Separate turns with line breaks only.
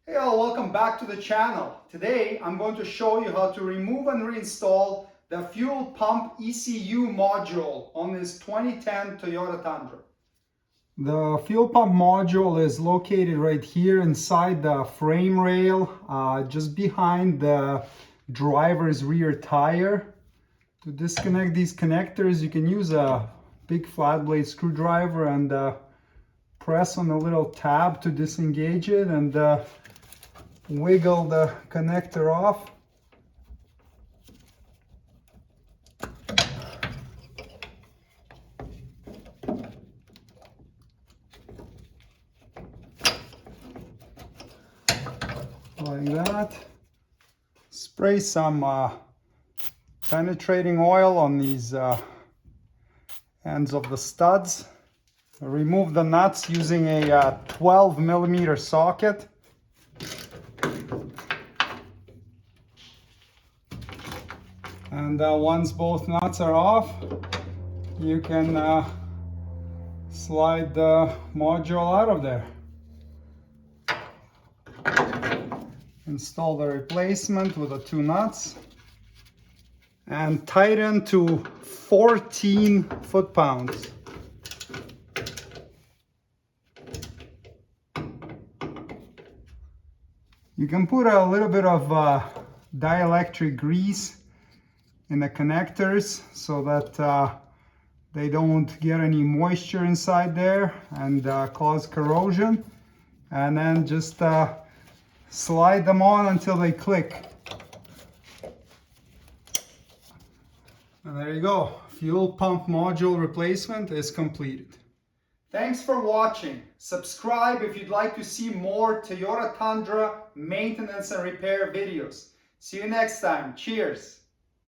Hey all, welcome back to the channel. Today I'm going to show you how to remove and reinstall the fuel pump ECU module on this 2010 Toyota Tundra. The fuel pump module is located right here inside the frame rail, just behind the driver's rear tire. To disconnect these connectors, you can use a big flat blade screwdriver and press on the little tab to disengage it and wiggle the connector off. Like that. Spray some penetrating oil on these ends of the studs. Remove the nuts using a 12mm socket. And once both nuts are off, you can slide the module out of there. Install the replacement with the two nuts and tighten to 14 foot-pounds. You can put a little bit of dielectric grease in the connectors so that they don't get any moisture inside there and cause corrosion, and then just slide them on until they click. And there you go, fuel pump module replacement is completed. Thanks for watching. Subscribe if you'd like to see more Toyota Tundra maintenance and repair videos. See you next time. Cheers.